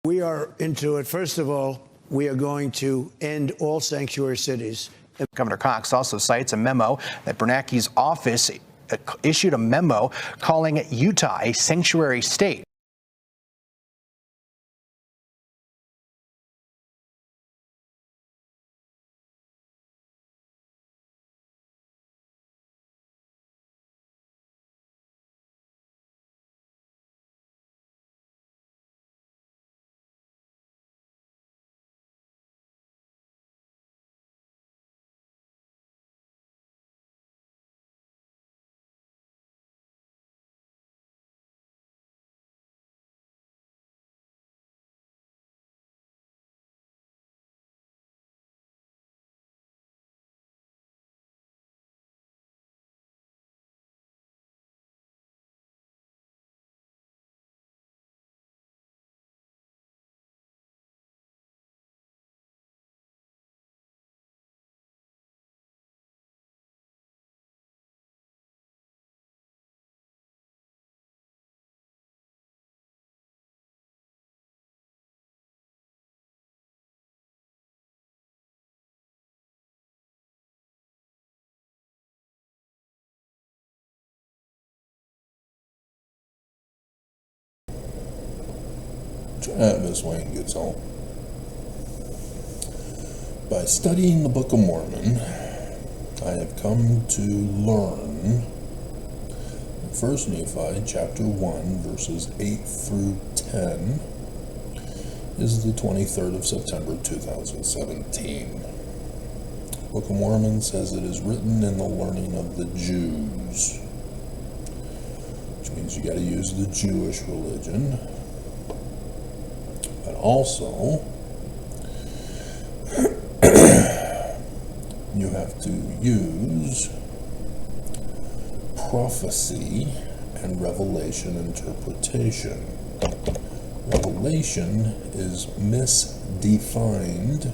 We are into it. First of all, we are going to end all sanctuary cities. Governor Cox also cites a memo that Bernanke's office issued a memo calling Utah a sanctuary state. Miss Wayne gets home. By studying the Book of Mormon, I have come to learn that 1 Nephi chapter 1 verses 8 through 10 is the 23rd of September 2017. The Book of Mormon says it is written in the learning of the Jews, which means you got to use the Jewish religion. But also, you have to use prophecy and revelation interpretation. Revelation is misdefined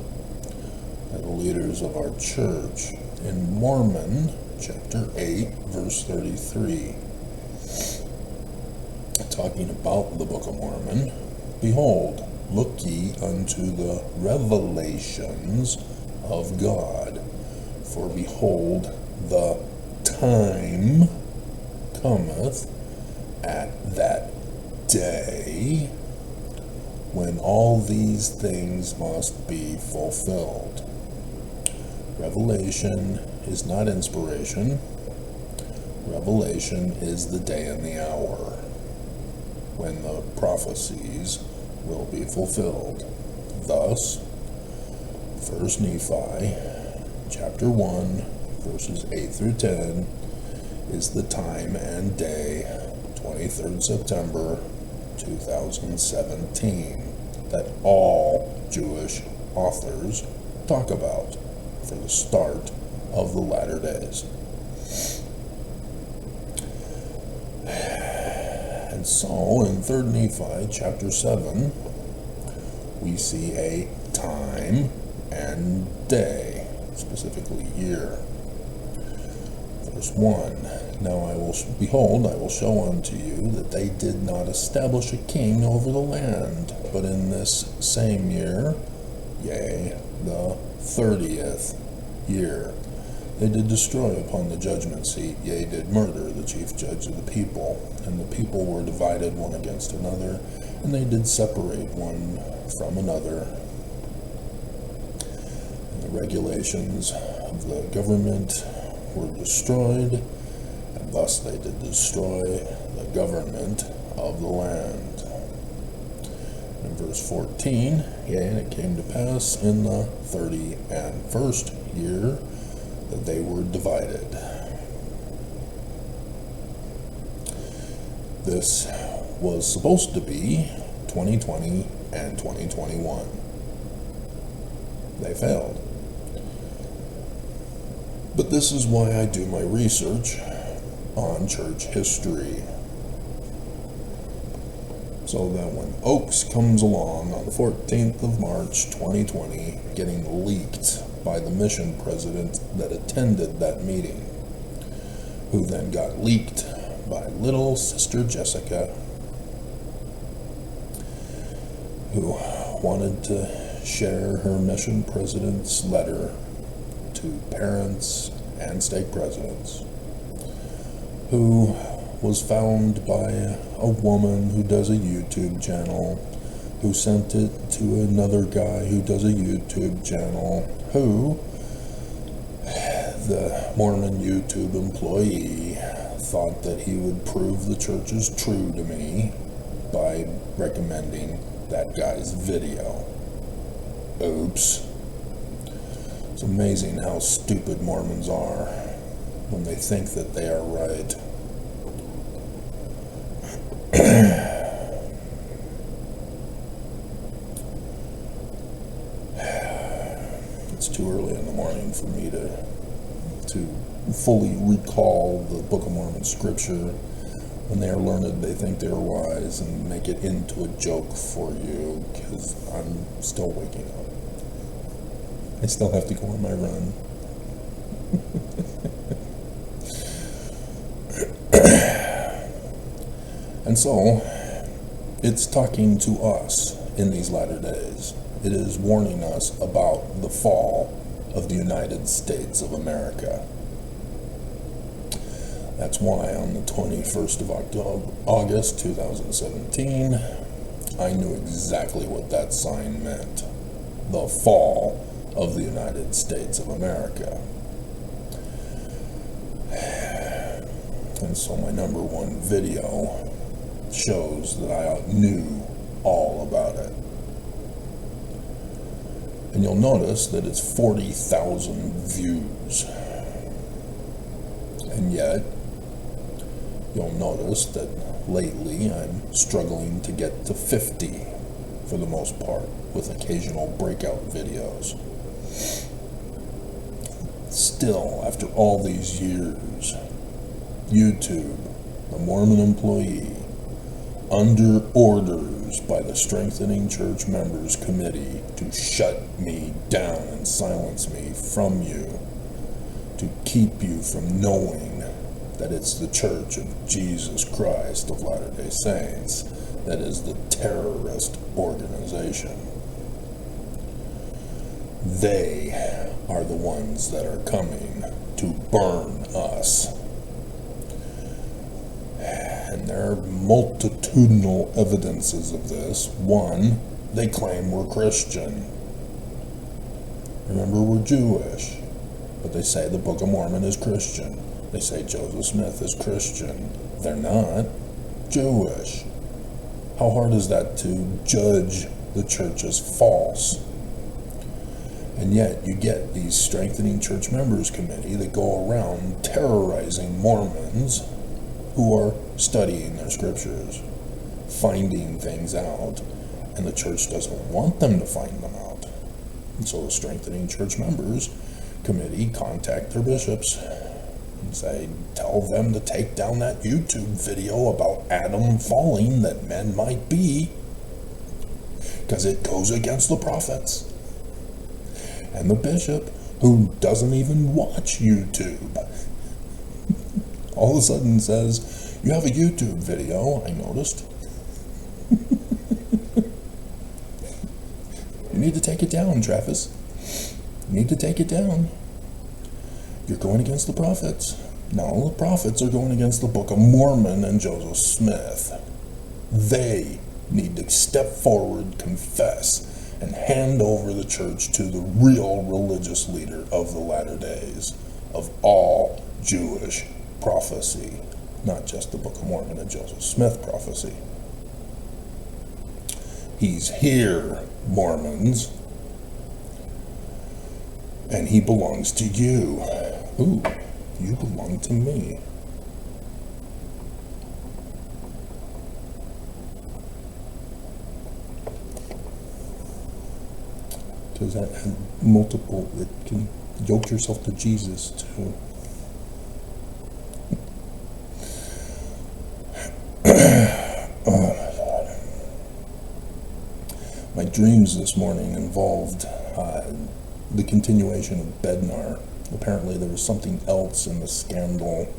by the leaders of our church in Mormon chapter 8 verse 33, talking about the Book of Mormon. Behold, look ye unto the revelations of God, for behold, the time cometh at that day when all these things must be fulfilled. Revelation is not inspiration. Revelation is the day and the hour when the prophecies will be fulfilled. Thus, 1 Nephi chapter 1 verses 8 through 10 is the time and day, 23rd September 2017, that all Jewish authors talk about for the start of the latter days. And so in 3 Nephi chapter 7, we see a time and day, specifically year. Verse 1, Now I will, behold, I will show unto you that they did not establish a king over the land, but in this same year, yea, the 30th year, they did destroy upon the judgment seat, yea, did murder the chief judge of the people. And the people were divided one against another, and they did separate one from another. And the regulations of the government were destroyed, and thus they did destroy the government of the land. In verse 14, yea, and it came to pass in the 31st year that they were divided. This was supposed to be 2020 and 2021. They failed. But this is why I do my research on church history, so that when Oaks comes along on the 14th of March 2020, getting leaked by the mission president that attended that meeting, who then got leaked by little Sister Jessica, who wanted to share her mission president's letter to parents and stake presidents, who was found by a woman who does a YouTube channel, who sent it to another guy who does a YouTube channel, who the Mormon YouTube employee thought that he would prove the church is true to me by recommending that guy's video. Oops. It's amazing how stupid Mormons are when they think that they are right. It's too early in the morning for me to fully recall the Book of Mormon scripture. When they are learned, they think they are wise, and make it into a joke for you, because I'm still waking up. I still have to go on my run. And so, it's talking to us in these latter days. It is warning us about the fall of the United States of America. That's why on the 21st of August 2017, I knew exactly what that sign meant. The fall of the United States of America. And so my number one video shows that I knew all about it. And you'll notice that it's 40,000 views. And yet, you'll notice that lately I'm struggling to get to 50 for the most part, with occasional breakout videos. Still, after all these years, YouTube, the Mormon employee, under orders by the Strengthening Church Members Committee to shut me down and silence me from you, to keep you from knowing that it's the Church of Jesus Christ of Latter-day Saints that is the terrorist organization. They are the ones that are coming to burn us. And there are multitudinal evidences of this. One, they claim we're Christian. Remember, we're Jewish, but they say the Book of Mormon is Christian. They say Joseph Smith is Christian. They're not Jewish. How hard is that to judge the church as false? And yet you get these Strengthening Church Members Committee that go around terrorizing Mormons who are studying their scriptures, finding things out, and the church doesn't want them to find them out. And so the Strengthening Church Members Committee contact their bishops and say, tell them to take down that YouTube video about Adam falling that men might be, because it goes against the prophets. And the bishop, who doesn't even watch YouTube, all of a sudden says, you have a YouTube video, I noticed. You need to take it down, Travis. You need to take it down. You're going against the prophets. No, the prophets are going against the Book of Mormon and Joseph Smith. They need to step forward, confess, and hand over the church to the real religious leader of the latter days, of all Jewish prophecy, not just the Book of Mormon and Joseph Smith prophecy. He's here, Mormons, and he belongs to you. Ooh, you belong to me. Because that has multiple, it can yoke yourself to Jesus too. Oh my God. My dreams this morning involved the continuation of Bednar. Apparently there was something else in the scandal.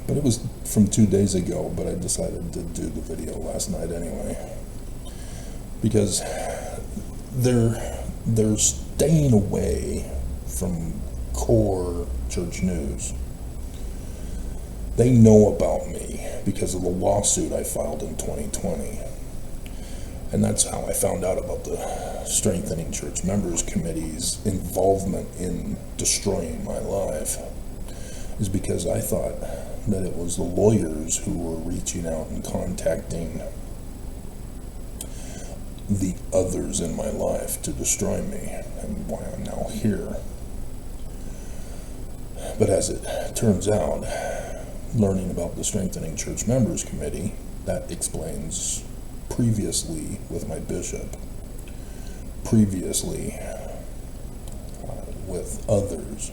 But it was from 2 days ago, but I decided to do the video last night anyway. because they're staying away from core church news. They know about me because of the lawsuit I filed in 2020. And that's how I found out about the Strengthening Church Members Committee's involvement in destroying my life, is because I thought that it was the lawyers who were reaching out and contacting the others in my life to destroy me, and why I'm now here. But as it turns out, learning about the Strengthening Church Members Committee, that explains previously with my bishop, previously with others.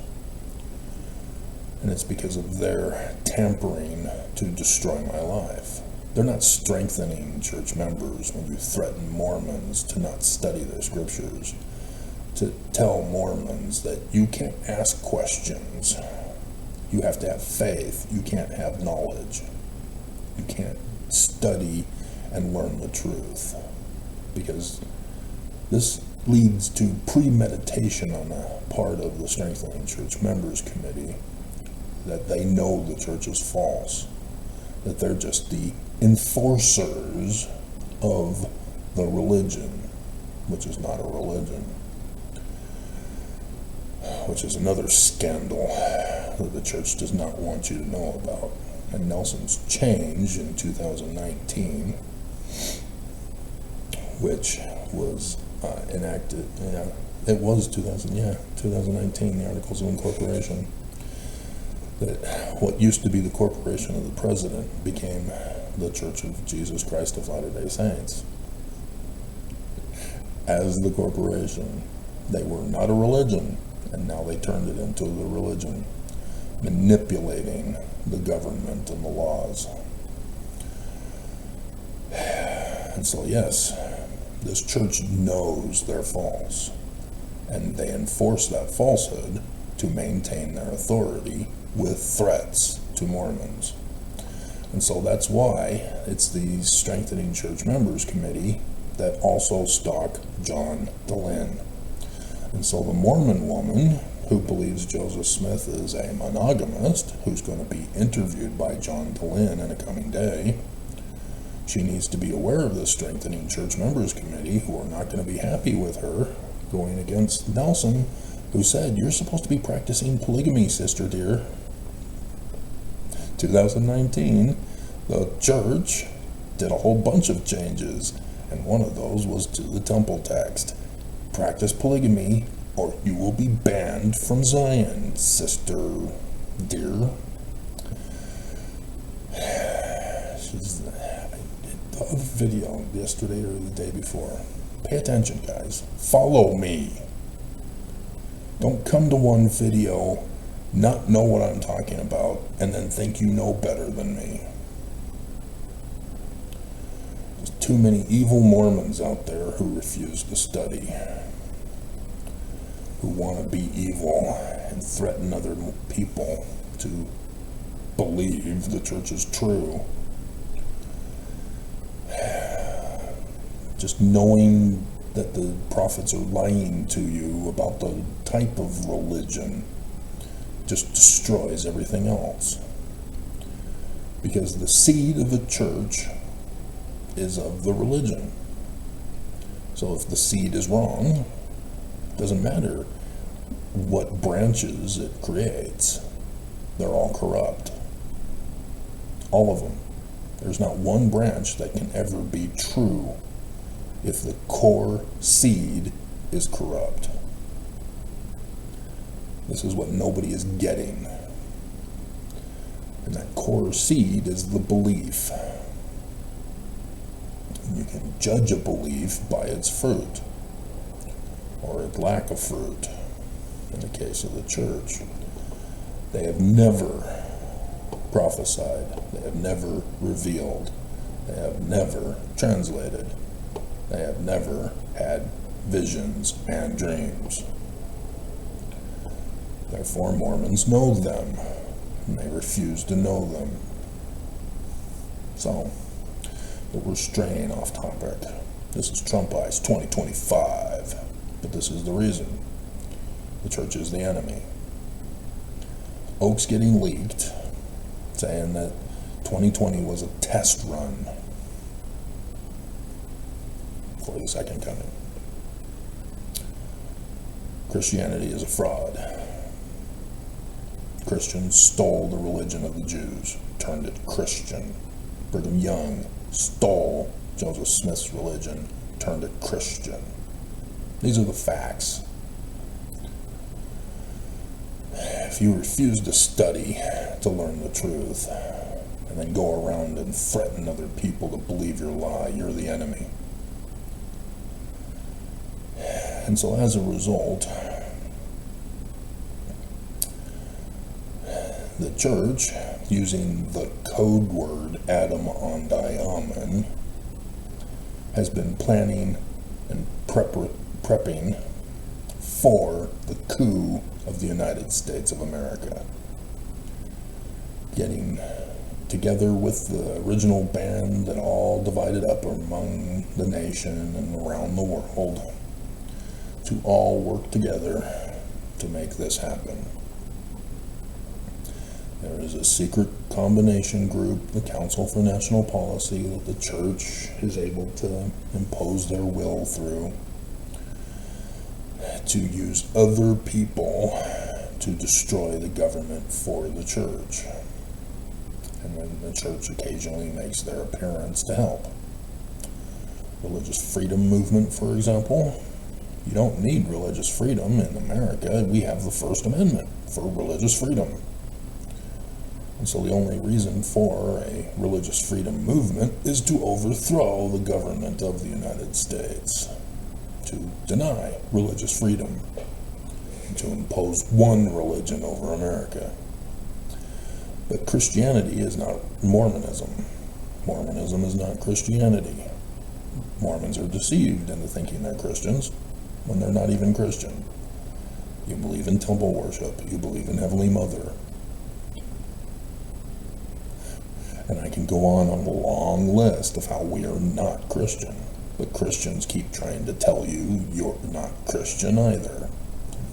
And it's because of their tampering to destroy my life. They're not strengthening church members when you threaten Mormons to not study their scriptures, to tell Mormons that you can't ask questions. You have to have faith. You can't have knowledge. You can't study and learn the truth, because this leads to premeditation on the part of the Strengthening Church Members Committee, that they know the church is false, that they're just the enforcers of the religion, which is not a religion, which is another scandal that the church does not want you to know about. And Nelson's change in 2019, which was enacted, it was 2019, the Articles of Incorporation, that what used to be the corporation of the president became the Church of Jesus Christ of Latter-day Saints. As the corporation, they were not a religion, and now they turned it into the religion, manipulating the government and the laws. And so yes, this church knows they're false, and they enforce that falsehood to maintain their authority with threats to Mormons. And so that's why it's the Strengthening Church Members Committee that also stalk John Dehlin. And so the Mormon woman who believes Joseph Smith is a monogamist, who's going to be interviewed by John Dehlin in a coming day, she needs to be aware of the Strengthening Church Members Committee, who are not going to be happy with her going against Nelson, who said, "You're supposed to be practicing polygamy, sister dear." 2019, the church did a whole bunch of changes, and one of those was to the temple text. Practice polygamy, or you will be banned from Zion, sister dear. The other video yesterday or the day before. Pay attention, guys. Follow me. Don't come to one video, not know what I'm talking about, and then think you know better than me. There's too many evil Mormons out there who refuse to study, who want to be evil and threaten other people to believe the church is true. Just knowing that the prophets are lying to you about the type of religion just destroys everything else. Because the seed of the church is of the religion. So if the seed is wrong, it doesn't matter what branches it creates. They're all corrupt. All of them. There's not one branch that can ever be true if the core seed is corrupt. This is what nobody is getting. And that core seed is the belief. And you can judge a belief by its fruit, or its lack of fruit, in the case of the church. They have never prophesied. They have never revealed. They have never translated. They have never had visions and dreams. Therefore, Mormons know them, and they refuse to know them. So, but we're straying off topic. This is Trump Ice 2025. But this is the reason. The church is the enemy. Oaks getting leaked, saying that 2020 was a test run for the second coming. Christianity is a fraud. Christians stole the religion of the Jews, turned it Christian. Brigham Young stole Joseph Smith's religion, turned it Christian. These are the facts. If you refuse to study to learn the truth, and then go around and threaten other people to believe your lie, you're the enemy. And so as a result, the church, using the code word Adam on Diamond, has been planning and prepping for the coup of the United States of America. Getting together with the original band that all divided up among the nation and around the world to all work together to make this happen. There is a secret combination group, the Council for National Policy, that the church is able to impose their will through, to use other people to destroy the government for the church. And then the church occasionally makes their appearance to help. Religious freedom movement, for example. You don't need religious freedom in America. We have the First Amendment for religious freedom. And so the only reason for a religious freedom movement is to overthrow the government of the United States, to deny religious freedom, and to impose one religion over America. But Christianity is not Mormonism. Mormonism is not Christianity. Mormons are deceived into thinking they're Christians when they're not even Christian. You believe in temple worship. You believe in Heavenly Mother. And I can go on a long list of how we are not Christian. But Christians keep trying to tell you you're not Christian either.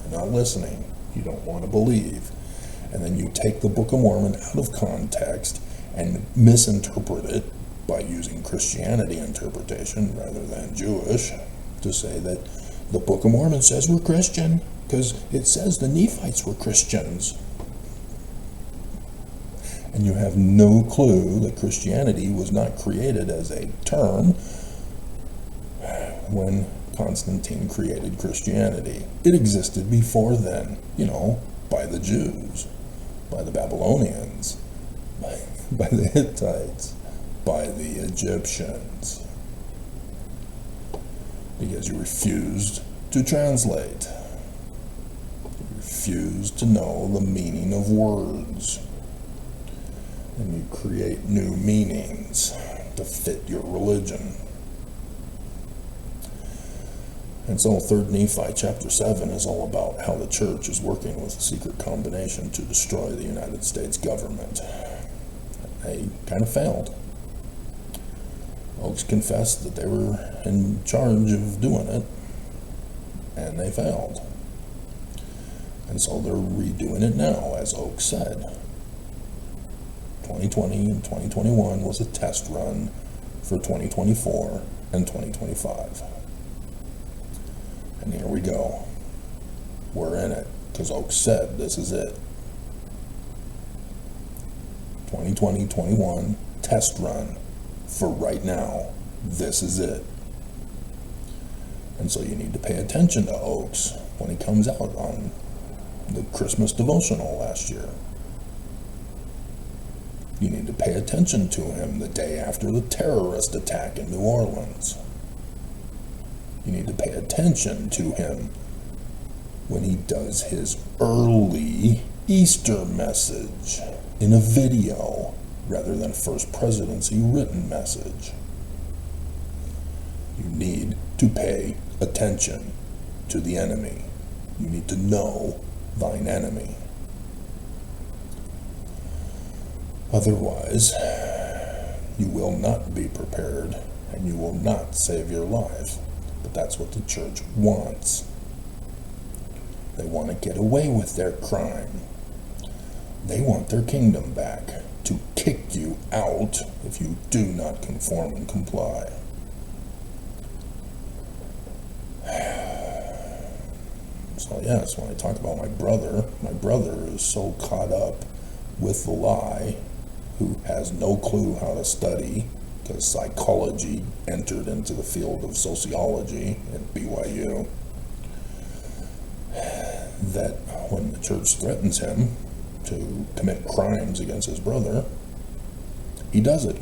You're not listening. You don't want to believe. And then you take the Book of Mormon out of context and misinterpret it by using Christianity interpretation rather than Jewish to say that the Book of Mormon says we're Christian because it says the Nephites were Christians. And you have no clue that Christianity was not created as a term when Constantine created Christianity. It existed before then, by the Jews, by the Babylonians, by the Hittites, by the Egyptians. Because you refused to translate. You refused to know the meaning of words. And you create new meanings to fit your religion. And so 3rd Nephi chapter 7 is all about how the church is working with a secret combination to destroy the United States government. They kind of failed. Oaks confessed that they were in charge of doing it, and they failed. And so they're redoing it now, as Oaks said. 2020 and 2021 was a test run for 2024 and 2025. And here we go. We're in it, because Oaks said this is it. 2020-21 test run for right now. This is it. And so you need to pay attention to Oaks when he comes out on the Christmas devotional last year. You need to pay attention to him the day after the terrorist attack in New Orleans. You need to pay attention to him when he does his early Easter message in a video rather than First Presidency written message. You need to pay attention to the enemy. You need to know thine enemy. Otherwise, you will not be prepared and you will not save your life. But that's what the church wants. They want to get away with their crime. They want their kingdom back, to kick you out if you do not conform and comply. So yes, when I talk about my brother is so caught up with the lie, who has no clue how to study, because psychology entered into the field of sociology at BYU, that when the church threatens him to commit crimes against his brother, he does it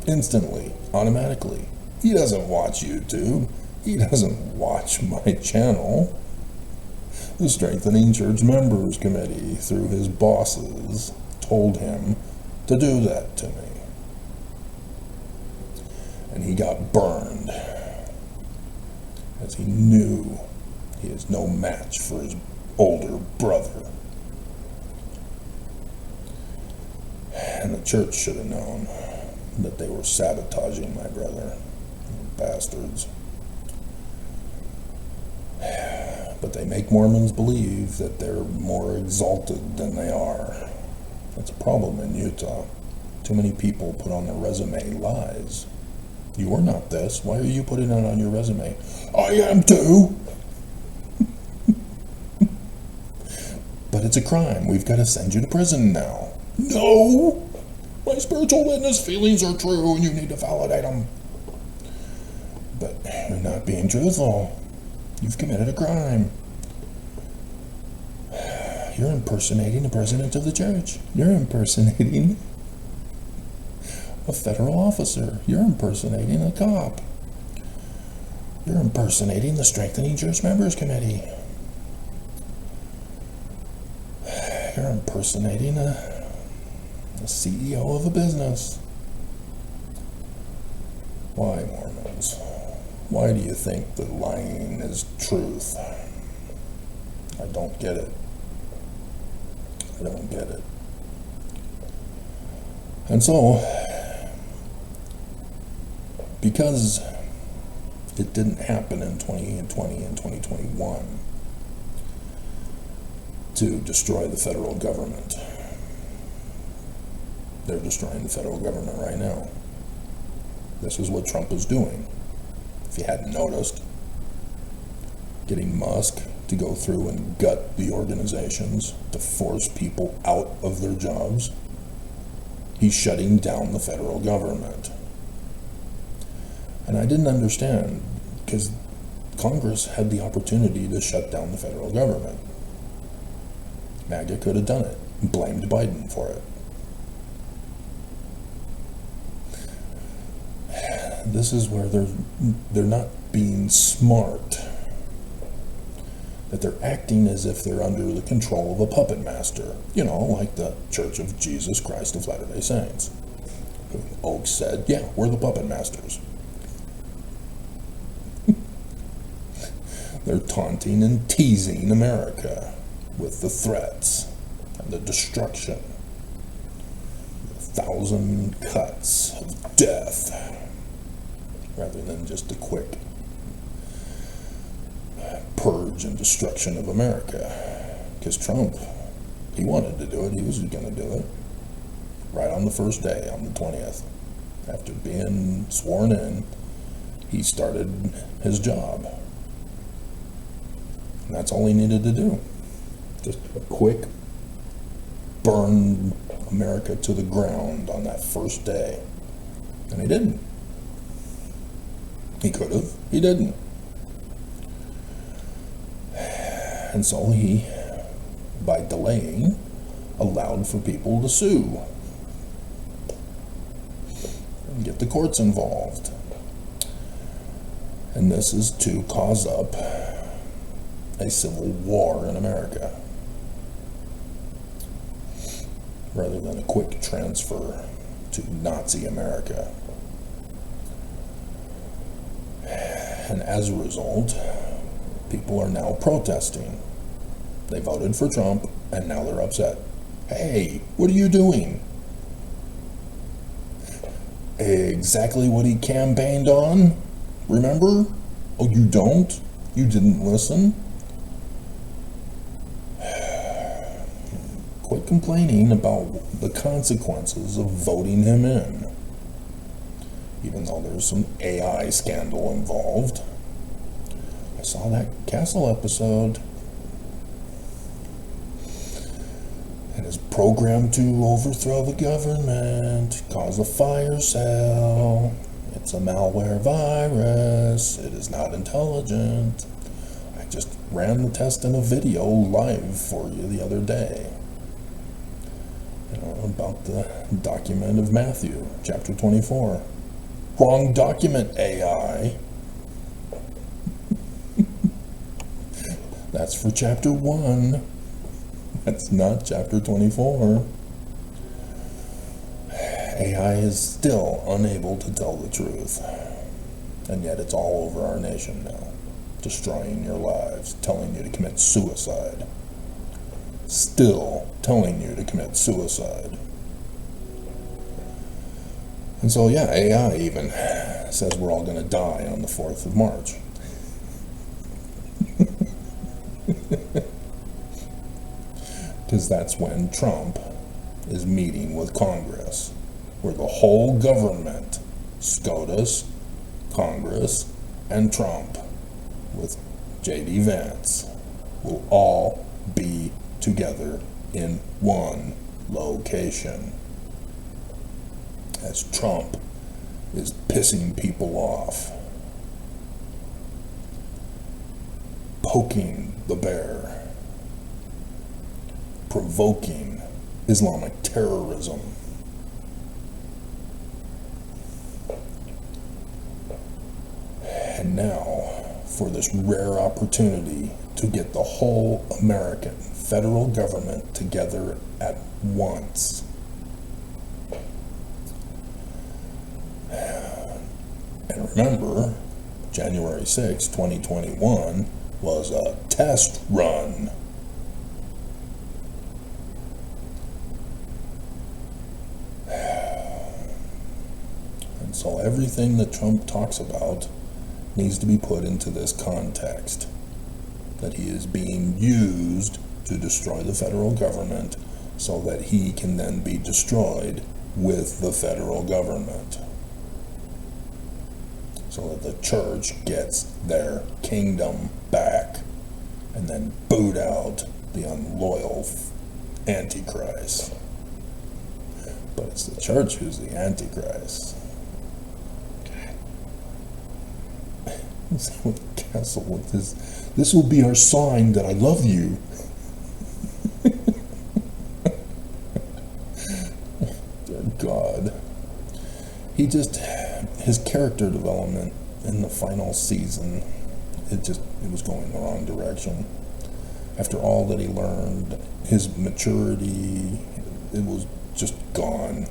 instantly, automatically. He doesn't watch YouTube. He doesn't watch my channel. The Strengthening Church Members Committee, through his bosses, told him to do that to me. And he got burned, as he knew he is no match for his older brother. And the church should have known that they were sabotaging my brother. Bastards. But they make Mormons believe that they're more exalted than they are. That's a problem in Utah. Too many people put on their resume lies. You are not this. Why are you putting it on your resume? I am too. But it's a crime. We've got to send you to prison now. No! My spiritual witness feelings are true and you need to validate them. But you're not being truthful. You've committed a crime. You're impersonating the president of the church. You're impersonating a federal officer. You're impersonating a cop. You're impersonating the Strengthening Church Members Committee. You're impersonating a CEO of a business. Why, Mormons? Why do you think that lying is truth? I don't get it. I don't get it. And so, because it didn't happen in 2020 and 2021 to destroy the federal government, they're destroying the federal government right now. This is what Trump is doing. If you hadn't noticed, getting Musk to go through and gut the organizations to force people out of their jobs. He's shutting down the federal government. And I didn't understand, because Congress had the opportunity to shut down the federal government. MAGA could have done it, and blamed Biden for it. This is where they're not being smart. That they're acting as if they're under the control of a puppet master. You know, like the Church of Jesus Christ of Latter-day Saints. Oaks said, yeah, we're the puppet masters. They're taunting and teasing America with the threats and the destruction. 1,000 cuts of death, rather than just a quick purge and destruction of America. Because Trump, he wanted to do it. He was going to do it right on the first day, on the 20th. After being sworn in, he started his job. And that's all he needed to do. Just a quick burn America to the ground on that first day. And he didn't. He could have. He didn't. And so he, by delaying, allowed for people to sue and get the courts involved. And this is to cause up a civil war in America, rather than a quick transfer to Nazi America. And as a result, people are now protesting. They voted for Trump, and now they're upset. Hey, what are you doing? exactly what he campaigned on? Remember? Oh, you don't? You didn't listen? Quit complaining about the consequences of voting him in. Even though there's some AI scandal involved. I saw that Castle episode. It is programmed to overthrow the government, cause a fire sale. It's a malware virus. It is not intelligent. I just ran the test in a video live for you the other day. You know, about the document of Matthew, chapter 24. Wrong document, AI. That's for chapter 1. That's not chapter 24. AI is still unable to tell the truth. And yet it's all over our nation now. Destroying your lives, telling you to commit suicide. Still telling you to commit suicide. And so, yeah, AI even says we're all going to die on the 4th of March. Because that's when Trump is meeting with Congress, where the whole government, SCOTUS, Congress, and Trump, with J.D. Vance, will all be together in one location. As Trump is pissing people off, poking the bear, provoking Islamic terrorism. And now, for this rare opportunity to get the whole American federal government together at once. And remember, January 6, 2021 was a test run. And so everything that Trump talks about needs to be put into this context, that he is being used to destroy the federal government so that he can then be destroyed with the federal government, so that the church gets their kingdom back and then boot out the unloyal Antichrist. But it's the church who's the Antichrist. Castle with this will be our sign that I love you. Dear God. His character development in the final season, it was going the wrong direction. After all that he learned, his maturity, it was just gone.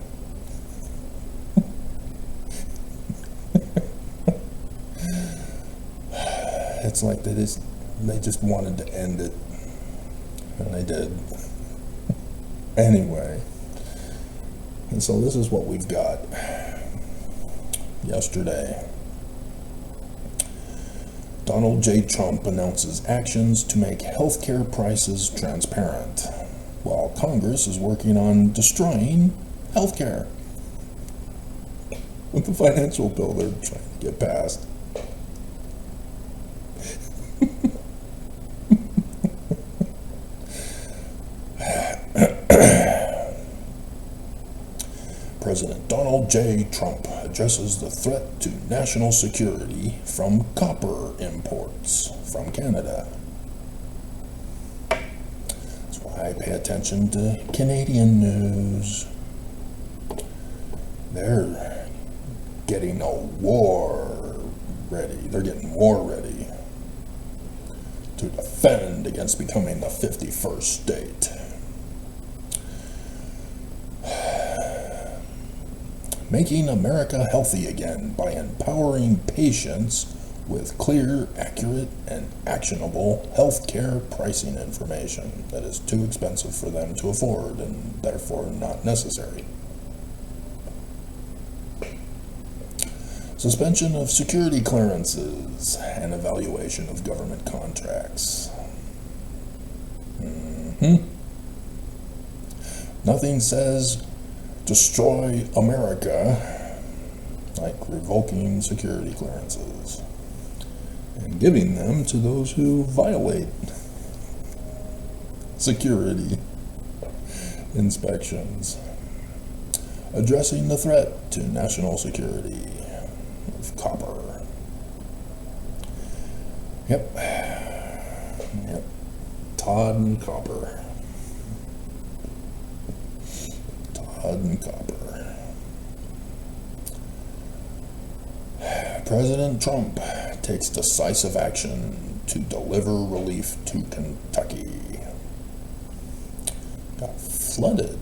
It's like they just wanted to end it, and they did. Anyway, and so this is what we've got. Yesterday, Donald J. Trump announces actions to make healthcare prices transparent, while Congress is working on destroying healthcare with the financial bill they're trying to get passed. President Donald J. Trump addresses the threat to national security from copper imports from Canada. That's why I pay attention to Canadian news. They're getting a war ready. They're getting war ready to defend against becoming the 51st state. Making America healthy again by empowering patients with clear, accurate, and actionable healthcare pricing information that is too expensive for them to afford and therefore not necessary. suspension of security clearances, and evaluation of government contracts. Nothing says destroy America like revoking security clearances and giving them to those who violate security inspections. Addressing the threat to national security of copper. Yep. Todd and copper. Todd and copper. President Trump takes decisive action to deliver relief to Kentucky. Got flooded.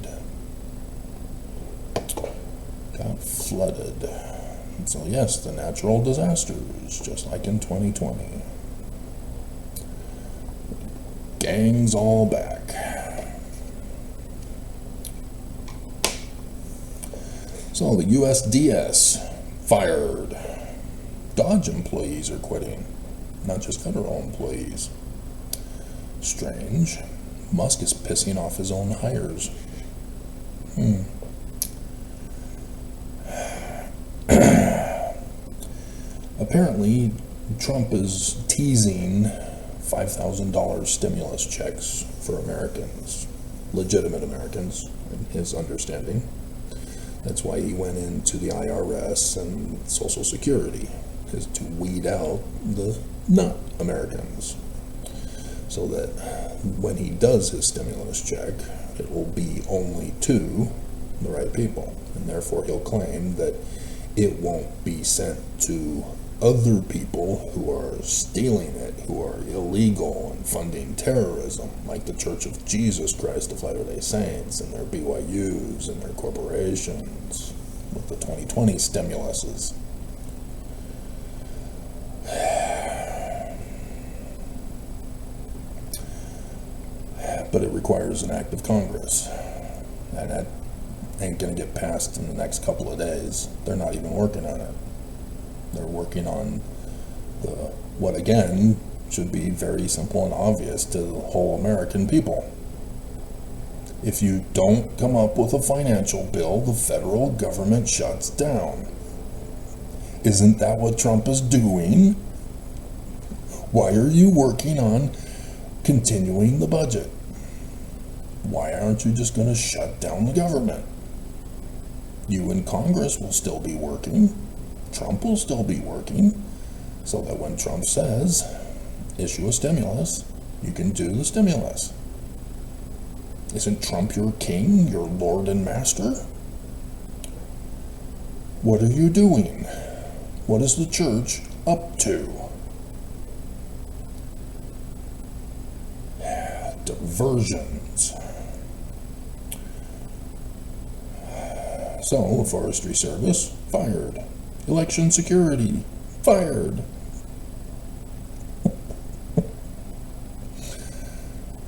So yes, the natural disasters, just like in 2020. Gang's all back. So the USDS fired. Dodge employees are quitting, not just federal employees. Strange. Musk is pissing off his own hires. Apparently, Trump is teasing $5,000 stimulus checks for Americans, legitimate Americans, in his understanding. That's why he went into the IRS and Social Security, is to weed out the not Americans, so that when he does his stimulus check, it will be only to the right people, and therefore he'll claim that it won't be sent to other people who are stealing it, who are illegal and funding terrorism, like the Church of Jesus Christ of Latter-day Saints and their BYUs and their corporations with the 2020 stimuluses. But it requires an act of Congress, and that ain't going to get passed in the next couple of days. They're not even working on it. They're working on what again should be very simple and obvious to the whole American people. If you don't come up with a financial bill, the federal government shuts down. Isn't that what Trump is doing? Why are you working on continuing the budget? Why aren't you just going to shut down the government? You in Congress will still be working. Trump will still be working, so that when Trump says, issue a stimulus, you can do the stimulus. Isn't Trump your king, your lord and master? What are you doing? What is the church up to? Diversions. So, the Forestry Service, fired. Election security, fired.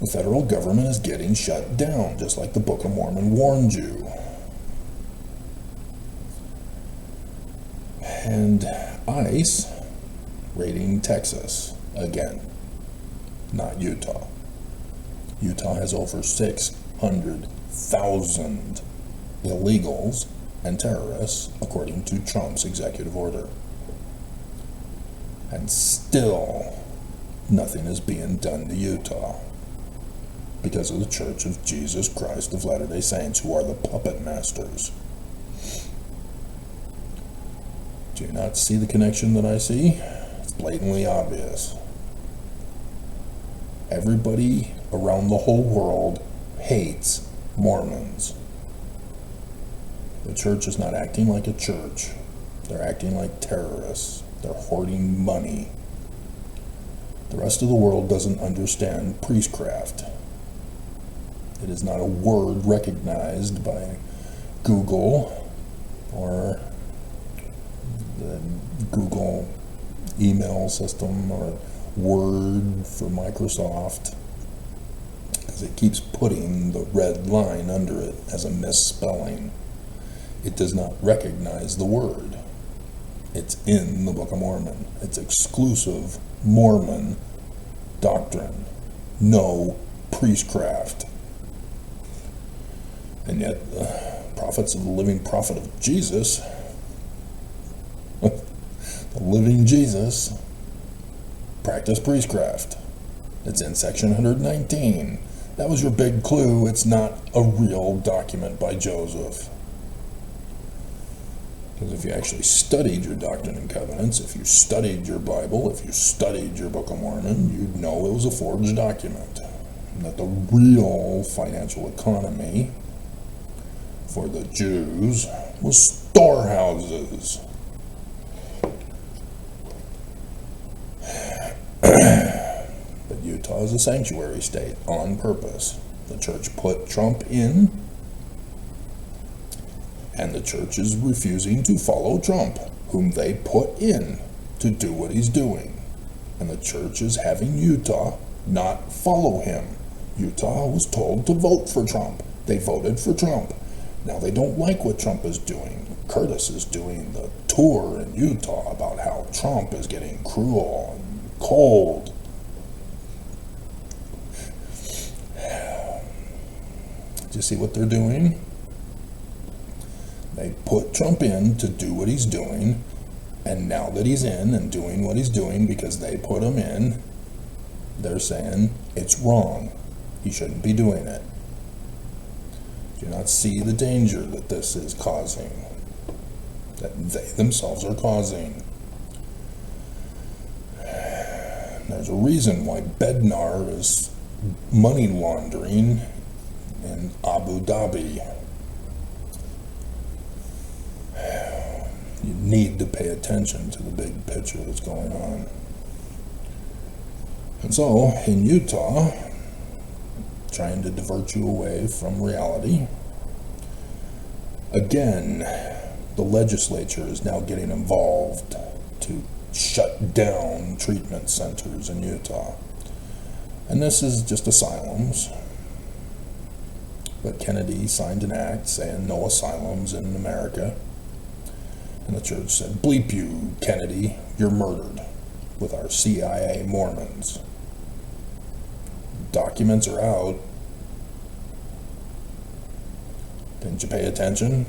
The federal government is getting shut down, just like the Book of Mormon warned you. And ICE raiding Texas again, not Utah. Utah has over 600,000 illegals and terrorists, according to Trump's executive order. And still, nothing is being done to Utah because of the Church of Jesus Christ of Latter-day Saints, who are the puppet masters. Do you not see the connection that I see? It's blatantly obvious. Everybody around the whole world hates Mormons. The church is not acting like a church. They're acting like terrorists. They're hoarding money. The rest of the world doesn't understand priestcraft. It is not a word recognized by Google or the Google email system or Word for Microsoft, because it keeps putting the red line under it as a misspelling. It does not recognize the word. It's in the Book of Mormon. It's exclusive Mormon doctrine. No priestcraft. And yet, the prophets of the living prophet of Jesus, the living Jesus, practice priestcraft. It's in section 119. That was your big clue. It's not a real document by Joseph. Because if you actually studied your Doctrine and Covenants, if you studied your Bible, if you studied your Book of Mormon, you'd know it was a forged document. And that the real financial economy for the Jews was storehouses. But Utah is a sanctuary state on purpose. The church put Trump in, and the church is refusing to follow Trump, whom they put in to do what he's doing. And the church is having Utah not follow him. Utah was told to vote for Trump. They voted for Trump. Now they don't like what Trump is doing. Curtis is doing the tour in Utah about how Trump is getting cruel and cold. Do you see what they're doing? They put Trump in to do what he's doing, and now that he's in and doing what he's doing because they put him in, they're saying it's wrong. He shouldn't be doing it. Do you not see the danger that this is causing? That they themselves are causing? There's a reason why Bednar is money laundering in Abu Dhabi. You need to pay attention to the big picture that's going on. And so, in Utah, trying to divert you away from reality, again, the legislature is now getting involved to shut down treatment centers in Utah. And this is just asylums. But Kennedy signed an act saying no asylums in America. And the church said, bleep you, Kennedy, you're murdered with our CIA Mormons. Documents are out. Didn't you pay attention?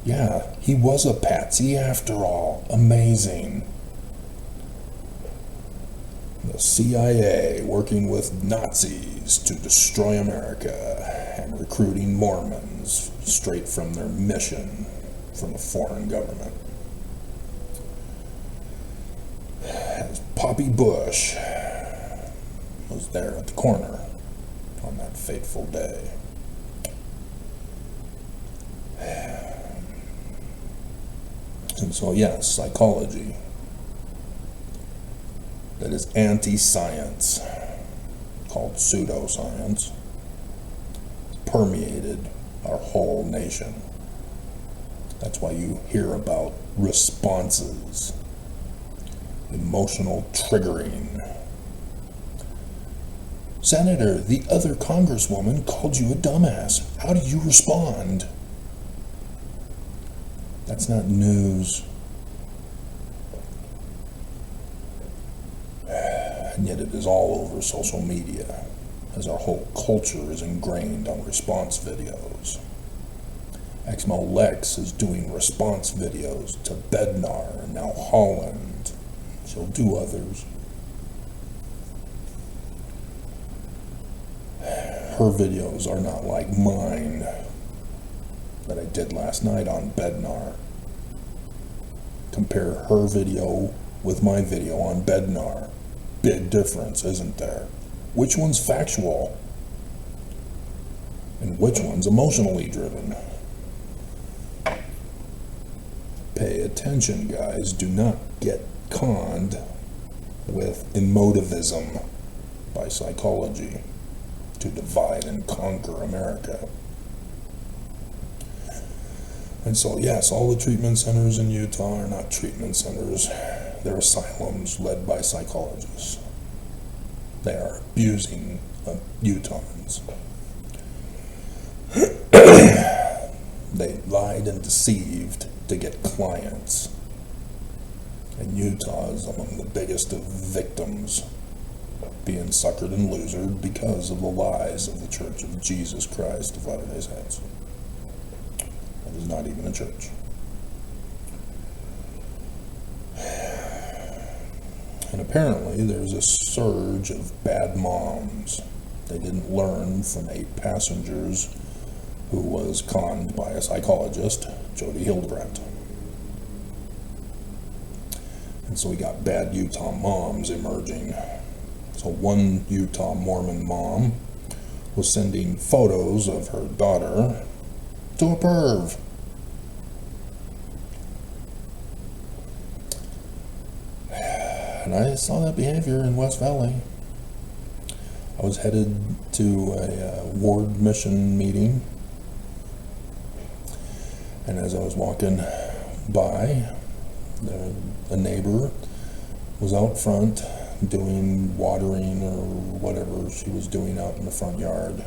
Yeah, he was a patsy after all. Amazing. The CIA working with Nazis to destroy America and recruiting Mormons straight from their mission from a foreign government. As Poppy Bush was there at the corner on that fateful day. And so, yes, psychology that is anti-science, called pseudoscience, permeated our whole nation. That's why you hear about responses, emotional triggering. Senator, the other congresswoman called you a dumbass. How do you respond? That's not news. And yet it is all over social media, as our whole culture is ingrained on response videos. NECKS is doing response videos to Bednar and now Holland. She'll do others. Her videos are not like mine that I did last night on Bednar. Compare her video with my video on Bednar. Big difference, isn't there? Which one's factual? And which one's emotionally driven? Pay attention, guys. Do not get conned with emotivism by psychology to divide and conquer America. And so, yes, all the treatment centers in Utah are not treatment centers. They're asylums led by psychologists. They are abusing Utahns. They lied and deceived to get clients. And Utah is among the biggest of victims, being suckered and losered because of the lies of the Church of Jesus Christ of Latter-day Saints. It is not even a church. And apparently there's a surge of bad moms. They didn't learn from 8 passengers who was conned by a psychologist, Jody Hildebrandt. And so we got bad Utah moms emerging. So one Utah Mormon mom was sending photos of her daughter to a perv. And I saw that behavior in West Valley. I was headed to a ward mission meeting, and as I was walking by, a neighbor was out front doing watering or whatever she was doing out in the front yard,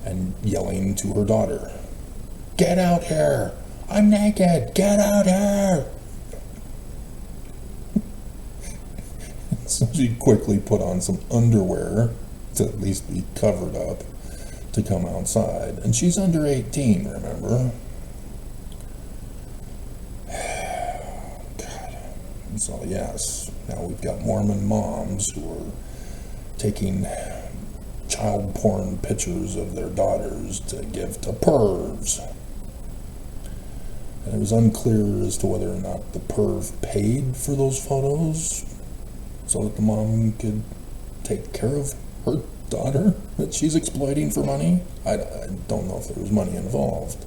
and yelling to her daughter, "Get out here! I'm naked! Get out here!" So she quickly put on some underwear to at least be covered up to come outside. And she's under 18, remember? God. And so, yes, now we've got Mormon moms who are taking child porn pictures of their daughters to give to pervs. And it was unclear as to whether or not the perv paid for those photos so that the mom could take care of her daughter that she's exploiting for money. I don't know if there was money involved,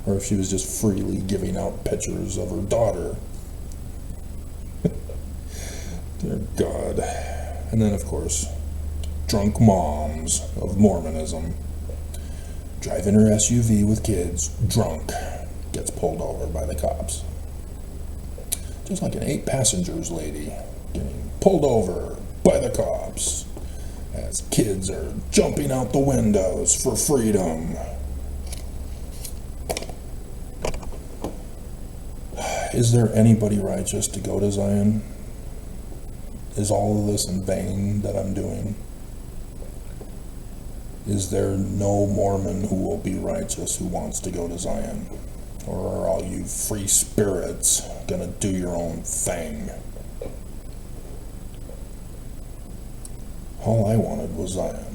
or if she was just freely giving out pictures of her daughter. Dear God. And then, of course, drunk moms of Mormonism. Driving her SUV with kids, drunk, gets pulled over by the cops. Just like an 8 passengers lady getting pulled over by the cops as kids are jumping out the windows for freedom. Is there anybody righteous to go to Zion? Is all of this in vain that I'm doing? Is there no Mormon who will be righteous who wants to go to Zion? Or are all you free spirits gonna do your own thing? All I wanted was Zion.